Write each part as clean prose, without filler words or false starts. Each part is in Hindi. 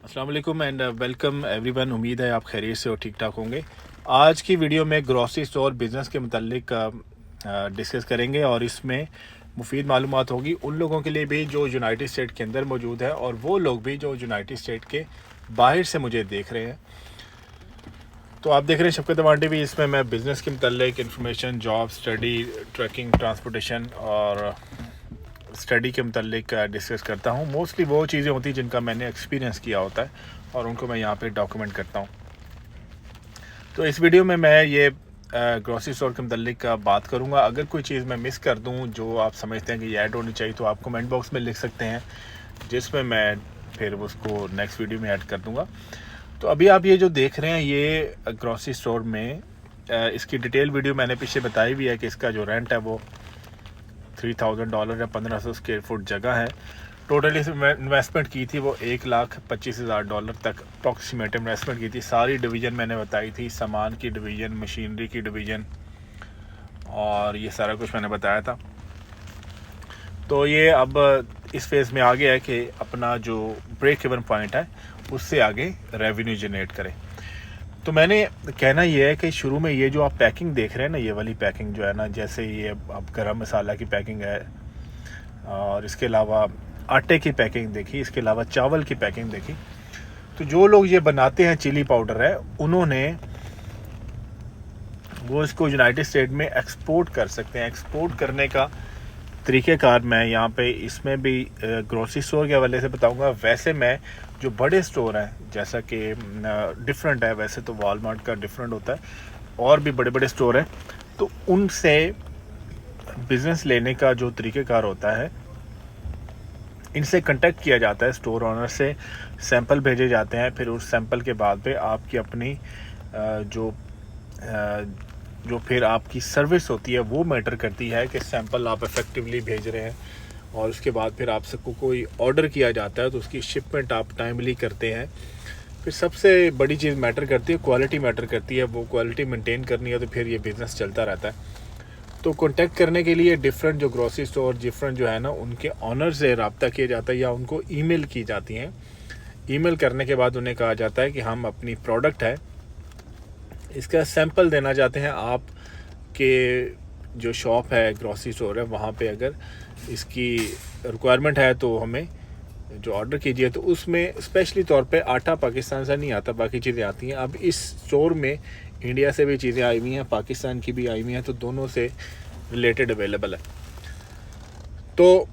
अस्सलाम वालेकुम एंड वेलकम एवरीवन। उम्मीद है आप खैरियत से और ठीक ठाक होंगे। आज की वीडियो में ग्रॉसरी स्टोर बिज़नेस के मुतालिक डिस्कस करेंगे और इसमें मुफीद मालूमात होगी उन लोगों के लिए भी जो यूनाइटेड स्टेट के अंदर मौजूद है और वो लोग भी जो यूनाइटेड स्टेट के बाहर से मुझे देख रहे हैं। तो आप देख रहे हैं शफकत वांडे भी। इसमें मैं बिज़नेस के मुतालिक information, job, study, tracking, transportation और स्टडी के मुतालिक डिस्कस करता हूँ। मोस्टली वो चीज़ें होती हैं जिनका मैंने एक्सपीरियंस किया होता है और उनको मैं यहाँ पे डॉक्यूमेंट करता हूँ। तो इस वीडियो में मैं ये ग्रॉसरी स्टोर के मुतालिक बात करूँगा। अगर कोई चीज़ मैं मिस कर दूँ जो आप समझते हैं कि ये ऐड होनी चाहिए तो आप कमेंट बॉक्स में लिख सकते हैं, जिसमें मैं फिर उसको नेक्स्ट वीडियो में ऐड कर दूँगा। तो अभी आप ये जो देख रहे हैं ये ग्रॉसरी स्टोर में इसकी डिटेल वीडियो मैंने पीछे बताई हुई है कि इसका जो रेंट है वो $3000 है। 1500 स्क्वायर फुट जगह है। टोटल इस इन्वेस्टमेंट की थी वो $1,25,000 तक अप्रॉक्सीमेट इन्वेस्टमेंट की थी। सारी डिवीज़न मैंने बताई थी, सामान की डिवीज़न, मशीनरी की डिवीज़न और ये सारा कुछ मैंने बताया था। तो ये अब इस फेज़ में आ गया है कि अपना जो ब्रेक इवन पॉइंट है उससे आगे रेवेन्यू जनरेट करें। तो मैंने कहना ये है कि शुरू में ये जो आप पैकिंग देख रहे हैं ना, ये वाली पैकिंग जो है ना, जैसे ये अब गरम मसाला की पैकिंग है और इसके अलावा आटे की पैकिंग देखी, इसके अलावा चावल की पैकिंग देखी। तो जो लोग ये बनाते हैं चिली पाउडर है, उन्होंने वो इसको यूनाइटेड स्टेट में एक्सपोर्ट कर सकते हैं। एक्सपोर्ट करने का तरीक़ेकार मैं यहाँ पे इसमें भी ग्रोसरी स्टोर के हवाले से बताऊंगा। वैसे मैं जो बड़े स्टोर हैं, जैसा कि डिफरेंट है, वैसे तो वॉलमार्ट का डिफरेंट होता है और भी बड़े बड़े स्टोर हैं, तो उनसे बिज़नेस लेने का जो तरीक़ेकार होता है, इनसे कांटेक्ट किया जाता है स्टोर ऑनर से, सैंपल भेजे जाते हैं। फिर उस सैंपल के बाद पे आपकी अपनी जो फिर आपकी सर्विस होती है वो मैटर करती है कि सैंपल आप इफ़ेक्टिवली भेज रहे हैं। और उसके बाद फिर आप सबको कोई ऑर्डर किया जाता है तो उसकी शिपमेंट आप टाइमली करते हैं। फिर सबसे बड़ी चीज़ मैटर करती है, क्वालिटी मैटर करती है। वो क्वालिटी मेंटेन करनी है तो फिर ये बिज़नेस चलता रहता है। तो कांटेक्ट करने के लिए डिफरेंट जो ग्रोसरी स्टोर डिफरेंट जो है ना, उनके ऑनर से रब्ता किया जाता है या उनको ईमेल की जाती हैं। ईमेल करने के बाद उन्हें कहा जाता है कि हम अपनी प्रोडक्ट है इसका सैंपल देना चाहते हैं। आप के जो शॉप है, ग्रोसरी स्टोर है, वहाँ पे अगर इसकी रिक्वायरमेंट है तो हमें जो ऑर्डर कीजिए। तो उसमें स्पेशली तौर पे आटा पाकिस्तान से नहीं आता, बाकी चीज़ें आती हैं। अब इस स्टोर में इंडिया से भी चीज़ें आई हुई हैं, पाकिस्तान की भी आई हुई हैं, तो दोनों से रिलेटेड अवेलेबल है। तो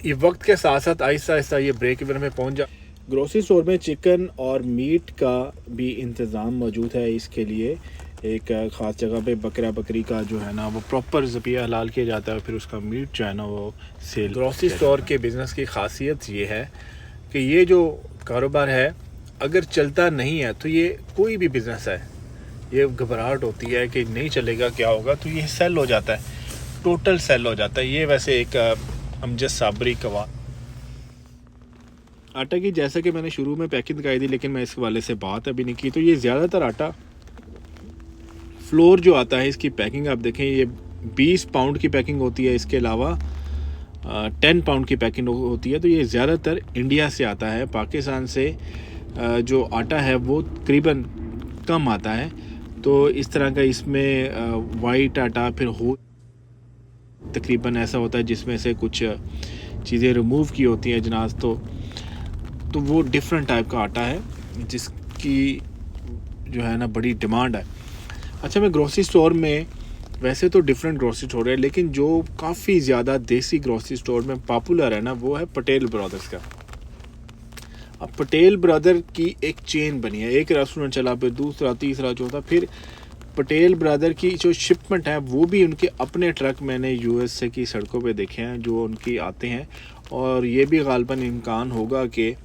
ये वक्त के साथ साथ आहिस्ता आहिस्ता ये ब्रेक इवन में पहुँच जा। ग्रोसरी स्टोर में चिकन और मीट का भी इंतज़ाम मौजूद है। इसके लिए एक ख़ास जगह पे बकरा बकरी का जो है ना वो प्रॉपर ज़बिया हलाल किया जाता है, फिर उसका मीट जो है ना वो सेल। ग्रोसरी स्टोर के बिज़नेस की खासियत ये है कि ये जो कारोबार है अगर चलता नहीं है तो ये कोई भी बिज़नेस है, ये घबराहट होती है कि नहीं चलेगा क्या होगा, तो ये सेल हो जाता है, टोटल सेल हो जाता है। ये वैसे एक अमजद साबरी कवा आटा की, जैसा कि मैंने शुरू में पैकिंग दिखाई थी, लेकिन मैं इस वाले से बात अभी नहीं की। तो ये ज़्यादातर आटा फ्लोर जो आता है, इसकी पैकिंग आप देखें, ये 20 पाउंड की पैकिंग होती है, इसके अलावा 10 पाउंड की पैकिंग होती है। तो ये ज़्यादातर इंडिया से आता है। पाकिस्तान से जो आटा है वो तकरीबन कम आता है। तो इस तरह का इसमें वाइट आटा फिर हो तकरीबन ऐसा होता है जिसमें से कुछ चीज़ें रिमूव की होती हैं जनाब। तो वो डिफरेंट टाइप का आटा है जिसकी जो है ना बड़ी डिमांड है। अच्छा, मैं ग्रोसरी स्टोर में वैसे तो डिफरेंट ग्रोसरी स्टोर है, लेकिन जो काफ़ी ज़्यादा देसी ग्रोसरी स्टोर में पॉपुलर है ना वो है पटेल ब्रदर्स का। अब पटेल ब्रदर की एक चेन बनी है, एक रेस्टोरेंट चला, फिर दूसरा, तीसरा, चौथा। फिर पटेल ब्रदर की जो शिपमेंट है वो भी उनके अपने ट्रक मैंने यूएसए की सड़कों पे देखे हैं जो उनकी आते हैं। और ये भी गालबन इम्कान होगा कि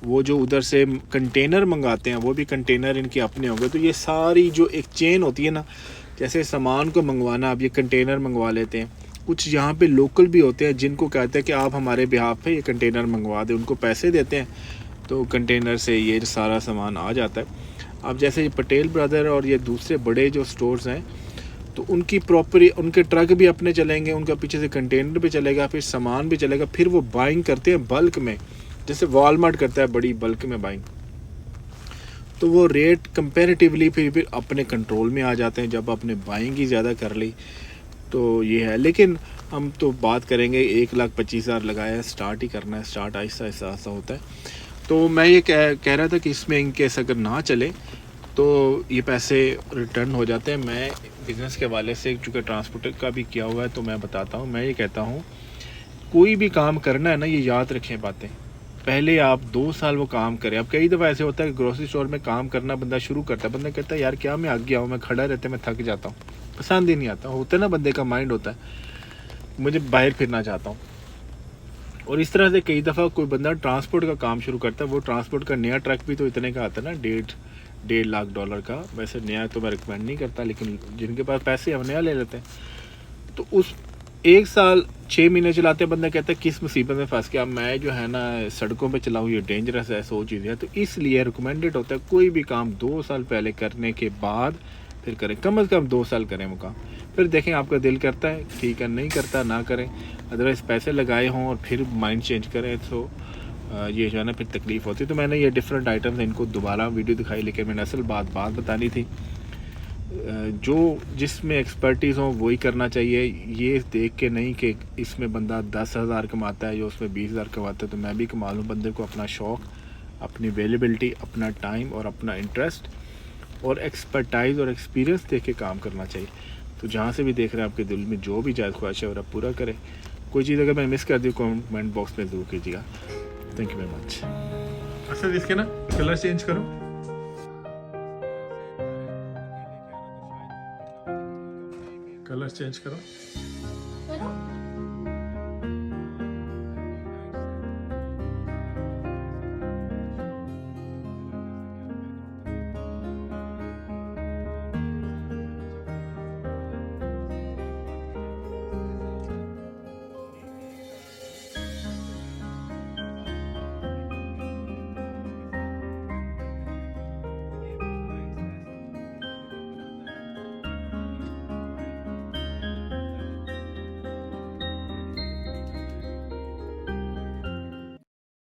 वो जो उधर से कंटेनर मंगाते हैं वो भी कंटेनर इनके अपने होंगे। तो ये सारी जो एक चेन होती है ना, जैसे सामान को मंगवाना, आप ये कंटेनर मंगवा लेते हैं। कुछ यहाँ पे लोकल भी होते हैं जिनको कहते हैं कि आप हमारे बिहाफ पे ये कंटेनर मंगवा दें, उनको पैसे देते हैं तो कंटेनर से ये सारा सामान आ जाता है। अब जैसे ये पटेल ब्रदर और ये दूसरे बड़े जो स्टोर्स हैं, तो उनकी प्रॉपर उनके ट्रक भी अपने चलेंगे, उनका पीछे से कंटेनर भी चलेगा, फिर सामान भी चलेगा। फिर वो बाइंग करते हैं बल्क में, जैसे वॉलमार्ट करता है बड़ी बल्क में बाइंग। तो वो रेट कंपैरेटिवली फिर अपने कंट्रोल में आ जाते हैं जब आपने बाइंग ही ज़्यादा कर ली। तो ये है, लेकिन हम तो बात करेंगे 1,25,000 लगाया है, स्टार्ट ही करना है, स्टार्ट आहिस्ता आहिस्ता होता है। तो मैं ये कह रहा था कि इसमें इनकेस अगर ना चले तो ये पैसे रिटर्न हो जाते हैं। मैं बिज़नेस के हवाले से चूँकि ट्रांसपोर्ट का भी किया हुआ है तो मैं बताता हूँ। मैं ये कहता हूँ कोई भी काम करना है ना, ये याद रखें बातें, पहले आप 2 साल वो काम करें। अब कई दफ़ा ऐसे होता है कि ग्रोसरी स्टोर में काम करना बंदा शुरू करता है, बंदा कहता है यार क्या मैं आगे आऊँ, मैं खड़ा रहते मैं थक जाता हूँ, पसंद ही नहीं आता। होता है ना, बंदे का माइंड होता है मुझे बाहर फिरना चाहता हूँ। और इस तरह से कई दफ़ा कोई बंदा ट्रांसपोर्ट का काम शुरू करता है। वो ट्रांसपोर्ट का नया ट्रक भी तो इतने का आता है ना, डेढ़ लाख डॉलर का। वैसे नया तो मैं रिकमेंड नहीं करता, लेकिन जिनके पास पैसे हम नया ले लेते हैं। तो उस 1 साल 6 महीने चलाते बंदा कहता है किस मुसीबत में फंस गया, मैं जो है ना सड़कों पे चलाऊँ, ये डेंजरस है, 100 चीज़ें हैं। तो इसलिए रिकमेंडेड होता है कोई भी काम 2 साल पहले करने के बाद फिर करें, कम से कम 2 साल करें वो काम, फिर देखें आपका दिल करता है ठीक है, नहीं करता ना करें। अदरवाइज़ पैसे लगाए हों और फिर माइंड चेंज करें तो ये जो है ना फिर तकलीफ़ होती है। तो मैंने ये डिफरेंट आइटम्स इनको दोबारा वीडियो दिखाई, लेकिन मैंने असल बात बतानी थी। जो जिसमें एक्सपर्टीज़ हो वही करना चाहिए, ये देख के नहीं कि इसमें बंदा 10,000 कमाता है जो उसमें 20,000 कमाता है तो मैं भी कमा लूँ। बंदे को अपना शौक़, अपनी अवेलेबिलिटी, अपना टाइम और अपना इंटरेस्ट और एक्सपर्टाइज़ और एक्सपीरियंस देख के काम करना चाहिए। तो जहाँ से भी देख रहे हैं आपके दिल में जो भी जायज़ ख्वाहिश है और आप पूरा करें। कोई चीज़ अगर मैं मिस कर दी कमेंट बॉक्स में ज़रूर कीजिएगा। Thank you very much. अच्छा इसके ना कलर चेंज करो, कलर चेंज करो।